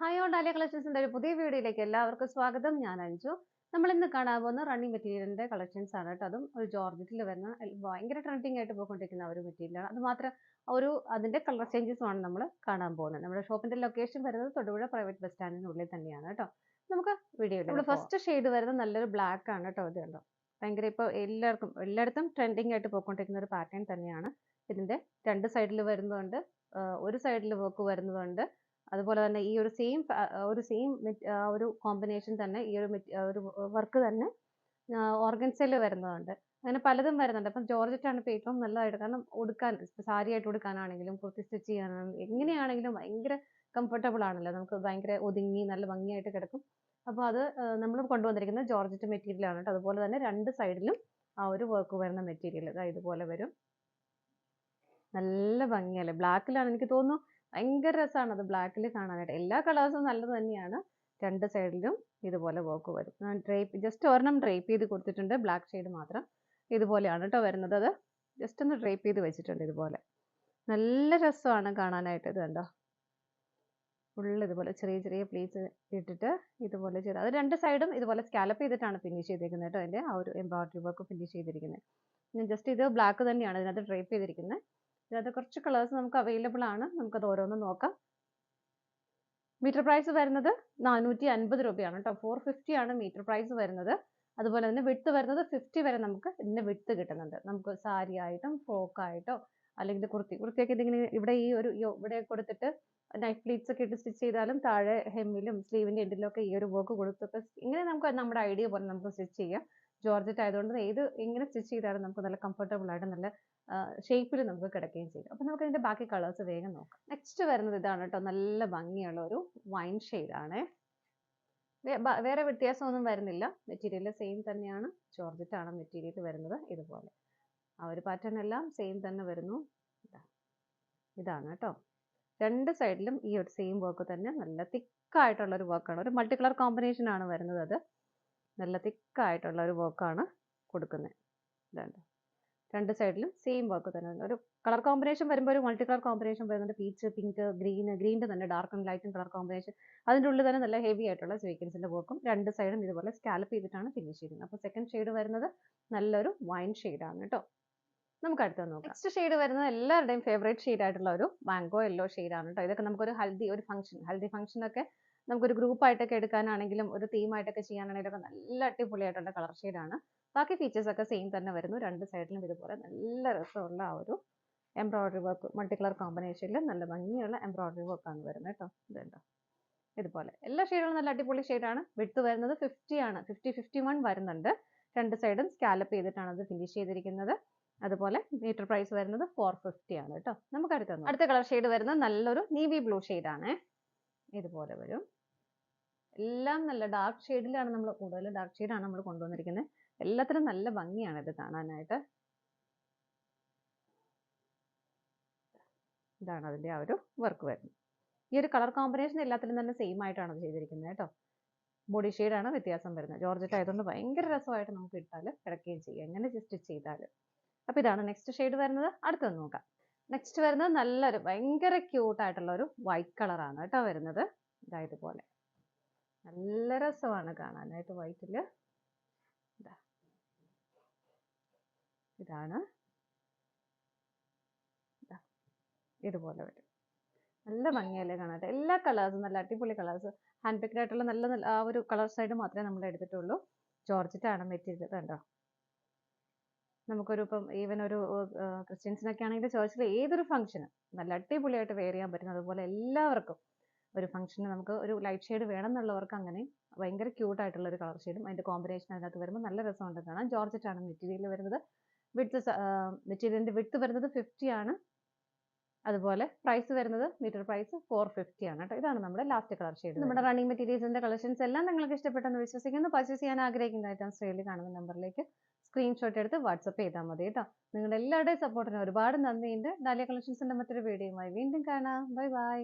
Hi all dahlia കളക്ഷൻസിന്റെ ഒരു പുതിയ വീഡിയോയിലേക്ക് എല്ലാവർക്കും സ്വാഗതം. ഞാൻ അഞ്ജു. നമ്മൾ ഇന്ന് കാണാൻ പോകുന്ന റണ്ണിങ് മെറ്റീരിയലിന്റെ കളക്ഷൻസ് ആണ് കേട്ടോ. അതും ഒരു ജോർജറ്റിൽ വരുന്ന ഭയങ്കര ട്രെൻഡിങ് ആയിട്ട് പോയിക്കൊണ്ടിരിക്കുന്ന ഒരു മെറ്റീരിയലാണ്. അത് മാത്രം അതിന്റെ കളർ ചേഞ്ചസും ആണ് നമ്മൾ കാണാൻ പോകുന്നത്. നമ്മുടെ ഷോപ്പിന്റെ ലൊക്കേഷൻ വരുന്നത് തൊടുപുഴ പ്രൈവറ്റ് ബസ് സ്റ്റാൻഡിനുള്ളിൽ തന്നെയാണ് കേട്ടോ. നമുക്ക് വീഡിയോയിൽ നമ്മൾ ഫസ്റ്റ് ഷെയ്ഡ് വരുന്നത് നല്ലൊരു ബ്ലാക്ക് ആണ് കേട്ടോ. ഇത് കണ്ടോ, ഭയങ്കര ഇപ്പോൾ എല്ലായിടത്തും ട്രെൻഡിങ് ആയിട്ട് പോയിക്കൊണ്ടിരിക്കുന്ന ഒരു പാറ്റേൺ തന്നെയാണ്. ഇതിന്റെ രണ്ട് സൈഡിൽ വരുന്നതുണ്ട്, ഒരു സൈഡിൽ വർക്ക് വരുന്നതുണ്ട്. അതുപോലെ തന്നെ ഈ ഒരു സെയിം ഒരു കോമ്പിനേഷൻ തന്നെ ഈ ഒരു വർക്ക് തന്നെ ഓർഗൻസയിൽ വരുന്നതുണ്ട്. അങ്ങനെ പലതും വരുന്നുണ്ട്. അപ്പം ജോർജറ്റ് ആണ് ഇപ്പോൾ ഏറ്റവും നല്ലതായിട്ട്, കാരണം ഉടുക്കാൻ സാരി ആയിട്ട് ഉടുക്കാനാണെങ്കിലും കുർത്തി സ്റ്റിച്ച് ചെയ്യാനാണെങ്കിലും എങ്ങനെയാണെങ്കിലും ഭയങ്കര കംഫർട്ടബിൾ ആണല്ലോ. നമുക്ക് ഭയങ്കര ഒതുങ്ങി നല്ല ഭംഗിയായിട്ട് കിടക്കും. അപ്പോൾ അത് നമ്മൾ കൊണ്ടുവന്നിരിക്കുന്നത് ജോർജറ്റ് മെറ്റീരിയൽ ആണ് കേട്ടോ. അതുപോലെ തന്നെ രണ്ട് സൈഡിലും ആ ഒരു വർക്ക് വരുന്ന മെറ്റീരിയൽ ഇതുപോലെ വരും. നല്ല ഭംഗിയല്ലേ. ബ്ലാക്കിലാണ് എനിക്ക് തോന്നുന്നു ഭയങ്കര രസമാണ് അത് ബ്ലാക്കിൽ കാണാനായിട്ട്. എല്ലാ കളേഴ്സും നല്ലത് തന്നെയാണ്. രണ്ട് സൈഡിലും ഇതുപോലെ വർക്ക് വരും. ഞാൻ ജസ്റ്റ് ഒരെണ്ണം ഡ്രേപ്പ് ചെയ്ത് കൊടുത്തിട്ടുണ്ട്, ബ്ലാക്ക് ഷെയ്ഡ് മാത്രം. ഇതുപോലെയാണ് കേട്ടോ വരുന്നത്. അത് ജസ്റ്റ് ഒന്ന് ഡ്രേപ്പ് ചെയ്ത് വെച്ചിട്ടുണ്ട് ഇതുപോലെ. നല്ല രസമാണ് കാണാനായിട്ട്. ഇത് കണ്ടോ, ഫുള്ള് ഇതുപോലെ ചെറിയ ചെറിയ പ്ലീറ്റ്സ് ഇട്ടിട്ട് ഇതുപോലെ ചെയ്ത് അത് രണ്ട് സൈഡും ഇതുപോലെ സ്കാലപ്പ് ചെയ്തിട്ടാണ് ഫിനിഷ് ചെയ്തിരിക്കുന്നത് കേട്ടോ. അതിൻ്റെ ആ ഒരു എംബ്രോയിഡറി വർക്ക് ഫിനിഷ് ചെയ്തിരിക്കുന്നത്. ഞാൻ ജസ്റ്റ് ഇത് ബ്ലാക്ക് തന്നെയാണ് ഇതിനകത്ത് ഡ്രേപ്പ് ചെയ്തിരിക്കുന്നത്. ഇതിനകത്ത് കുറച്ച് കളേഴ്സ് നമുക്ക് അവൈലബിൾ ആണ്. നമുക്കത് ഓരോന്നും നോക്കാം. മീറ്റർ പ്രൈസ് വരുന്നത് 450 രൂപയാണ് കേട്ടോ. 450 ആണ് മീറ്റർ പ്രൈസ് വരുന്നത്. അതുപോലെ തന്നെ വിഡ്ത്ത് വരുന്നത് 50 വരെ നമുക്ക് ഇതിന്റെ വിഡ്ത്ത് കിട്ടുന്നുണ്ട്. നമുക്ക് സാരി ആയിട്ടും ഫ്രോക്കായിട്ടോ അല്ലെങ്കിൽ കുർത്തിയൊക്കെ ഇതിങ്ങനെ ഇവിടെ ഈ ഒരു ഇവിടെ കൊടുത്തിട്ട് നൈഫ് പ്ലീറ്റ്സ് ഒക്കെ ഇട്ട് സ്റ്റിച്ച് ചെയ്താലും താഴെ ഹെമ്മിലും സ്ലീവിന്റെ എൻഡിലും ഒക്കെ ഈ ഒരു വർക്ക് കൊടുത്തിട്ട് ഇങ്ങനെ നമുക്ക് നമ്മുടെ ഐഡിയ പോലെ നമുക്ക് സ്റ്റിച്ച് ചെയ്യാം. ജോർജറ്റ് ആയതുകൊണ്ട് എങ്ങനെ സ്റ്റിച്ച് ചെയ്താലും നമുക്ക് നല്ല കംഫർട്ടബിൾ ആയിട്ട് നല്ല ഷേപ്പിൽ നമുക്ക് കിടക്കുകയും ചെയ്യും. അപ്പോൾ നമുക്ക് ഇതിന്റെ ബാക്കി കളേഴ്സ് വേഗം നോക്കാം. നെക്സ്റ്റ് വരുന്നത് ഇതാണ് കേട്ടോ. നല്ല ഭംഗിയുള്ള ഒരു വൈൻ ഷെയ്ഡ് ആണ്. വേറെ വ്യത്യാസമൊന്നും വരുന്നില്ല. മെറ്റീരിയൽ സെയിം തന്നെയാണ്. ജോർജറ്റ് ആണ് മെറ്റീരിയൽ വരുന്നത്. ഇതുപോലെ ആ ഒരു പാറ്റേൺ എല്ലാം സെയിം തന്നെ വരുന്നു. ഇതാണ് കേട്ടോ. രണ്ട് സൈഡിലും ഈ ഒരു സെയിം വർക്ക് തന്നെ, നല്ല തിക്കായിട്ടുള്ള ഒരു വർക്കാണ്. ഒരു മൾട്ടി കളർ കോമ്പിനേഷൻ ആണ് വരുന്നത്. അത് നല്ല തിക്കായിട്ടുള്ള ഒരു വർക്കാണ് കൊടുക്കുന്നത്. ഇതാണ് രണ്ട് സൈഡിലും സെയിം വർക്ക് തന്നെ. ഒരു കളർ കോമ്പിനേഷൻ വരുമ്പോൾ ഒരു മൾട്ടി കളർ കോമ്പിനേഷൻ വരുന്നുണ്ട്. പീച്ച്, പിങ്ക്, ഗ്രീൻ്റെ തന്നെ ഡാർക്കും ലൈറ്റും കളർ കോമ്പിനേഷൻ. അതിൻ്റെ ഉള്ളിൽ തന്നെ നല്ല ഹെവി ആയിട്ടുള്ള സ്വീക്വൻസിന്റെ വർക്കും രണ്ട് സൈഡും ഇതുപോലെ സ്കാലപ്പ് ചെയ്തിട്ടാണ് ഫിനിഷ് ചെയ്യുന്നത്. അപ്പോൾ സെക്കൻഡ് ഷെയ്ഡ് വരുന്നത് നല്ലൊരു വൈൻ ഷെയ്ഡാണ് കേട്ടോ. നമുക്ക് അടുത്തത് നോക്കാം. നെക്സ്റ്റ് ഷെയ്ഡ് വരുന്നത് എല്ലാവരുടെയും ഫേവറേറ്റ് ഷെയ്ഡ് ആയിട്ടുള്ള ഒരു മാംഗോ യെല്ലോ ഷെയ്ഡാണ് കേട്ടോ. ഇതൊക്കെ നമുക്കൊരു ഹൽദി ഫംഗ്ഷനൊക്കെ നമുക്കൊരു ഗ്രൂപ്പായിട്ടൊക്കെ എടുക്കാനാണെങ്കിലും ഒരു തീമായിട്ടൊക്കെ ചെയ്യാനാണെങ്കിലും ഒക്കെ നല്ല അടിപൊളിയായിട്ടുള്ള കളർ ഷെയ്ഡാണ്. ബാക്കി ഫീച്ചേഴ്സ് ഒക്കെ സെയിം തന്നെ വരുന്നു. രണ്ട് സൈഡിലും ഇതുപോലെ നല്ല രസമുള്ള ആ ഒരു എംബ്രോയിഡറി വർക്ക് മൾട്ടി കളർ കോമ്പിനേഷനിൽ നല്ല ഭംഗിയുള്ള എംബ്രോയിഡറി വർക്കാണ് വരുന്നത് കേട്ടോ. ഇതുണ്ടോ, ഇതുപോലെ എല്ലാ ഷെയ്ഡുകളും നല്ല അടിപൊളി ഷെയ്ഡാണ്. വിഡ്ത്ത് വരുന്നത് 50 ആണ്. 51 വരുന്നുണ്ട്. രണ്ട് സൈഡും സ്കാലപ്പ് ചെയ്തിട്ടാണ് അത് ഫിനിഷ് ചെയ്തിരിക്കുന്നത്. അതുപോലെ മീറ്റർ പ്രൈസ് വരുന്നത് 450 ആണ് കേട്ടോ. നമുക്ക് അടുത്ത കളർ ഷെയ്ഡ് വരുന്നത് നല്ലൊരു നേവി ബ്ലൂ ഷെയ്ഡാണ്. ഇതുപോലെ വരും. എല്ലാം നല്ല ഡാർക്ക് ഷെയ്ഡിലാണ് കൂടുതൽ ഡാർക്ക് ഷെയ്ഡാണ് നമ്മൾ കൊണ്ടുവന്നിരിക്കുന്നത്. എല്ലാത്തിനും നല്ല ഭംഗിയാണ് ഇത് കാണാനായിട്ട്. ഇതാണ് അതിന്റെ ആ ഒരു വർക്ക് വരുന്നത്. ഈ ഒരു കളർ കോമ്പിനേഷൻ എല്ലാത്തിലും തന്നെ സെയിം ആയിട്ടാണ് അത് ചെയ്തിരിക്കുന്നത് കേട്ടോ. ബോഡി ഷെയ്ഡാണ് വ്യത്യാസം വരുന്നത്. ജോർജറ്റ് ആയതുകൊണ്ട് ഭയങ്കര രസമായിട്ട് നമുക്ക് ഇട്ടാൽ കിടക്കുകയും ചെയ്യാം എങ്ങനെ സ്റ്റിച്ച് ചെയ്താൽ. അപ്പോൾ ഇതാണ് നെക്സ്റ്റ് ഷെയ്ഡ് വരുന്നത്. അടുത്തൊന്ന് നോക്കാം. നെക്സ്റ്റ് വരുന്നത് നല്ലൊരു ഭയങ്കര ക്യൂട്ട് ആയിട്ടുള്ള ഒരു വൈറ്റ് കളറാണ് കേട്ടോ വരുന്നത്. ഇതുപോലെ നല്ല രസമാണ് കാണാനായിട്ട് വൈറ്റിൽ. ഇതാണ് ഇതുപോലെ വരും. നല്ല ഭംഗിയല്ലേ കാണാനായിട്ട്. എല്ലാ കളേഴ്സും നല്ല അടിപൊളി കളേഴ്സ്, ഹാൻഡ് പിക്ഡ് ആയിട്ടുള്ള നല്ല ആ ഒരു കളർ സൈഡ് മാത്രമേ നമ്മൾ എടുത്തിട്ടുള്ളൂ. ജോർജറ്റ് ആണ് മെറ്റീരിയൽ. കണ്ടോ, നമുക്കൊരു ഇപ്പം ഈവൻ ഒരു ക്രിസ്ത്യൻസിനൊക്കെ ആണെങ്കിൽ ചേർച്ചിൽ ഏതൊരു ഫംഗ്ഷനും നല്ല അടിപൊളിയായിട്ട് വെയർ ചെയ്യാൻ പറ്റും. അതുപോലെ എല്ലാവർക്കും ഒരു ഫംഗ്ഷന് നമുക്ക് ഒരു ലൈറ്റ് ഷെയ്ഡ് വേണം എന്നുള്ളവർക്ക് അങ്ങനെ ഭയങ്കര ക്യൂട്ട് ആയിട്ടുള്ള ഒരു കളർ ഷെയ്ഡും അതിന്റെ കോമ്പിനേഷൻ അതിനകത്ത് വരുമ്പോൾ നല്ല രസമുണ്ട് കാണാൻ. ജോർജറ്റ് ആണ് മെറ്റീരിയൽ വരുന്നത്. മെറ്റീരിയലിന്റെ വിഡ്ത്ത് വരുന്നത് 50 ആണ്. അതുപോലെ പ്രൈസ് വരുന്നത് മീറ്റർ പ്രൈസ് 450 ആണ് കേട്ടോ. ഇതാണ് നമ്മുടെ ലാസ്റ്റ് കളർ ഷെയ്ഡ്. നമ്മുടെ റണ്ണിങ് മെറ്റീരിയൽസിന്റെ കളക്ഷൻസ് എല്ലാം നിങ്ങൾക്ക് ഇഷ്ടപ്പെട്ടെന്ന് വിശ്വസിക്കുന്നു. പർച്ചേസ് ചെയ്യാൻ ആഗ്രഹിക്കുന്ന ഐറ്റംസ് സ്ക്രീനിൽ കാണുന്ന നമ്പറിലേക്ക് സ്ക്രീൻഷോട്ട് എടുത്ത് വാട്സപ്പ് ചെയ്താൽ മതി കേട്ടോ. നിങ്ങളുടെ എല്ലാവരുടെയും സപ്പോർട്ടിന് ഒരുപാട് നന്ദിയുണ്ട്. ഡാലിയ കളക്ഷൻസിന്റെ മറ്റൊരു വീഡിയോയുമായി വീണ്ടും കാണാം. Bye bye.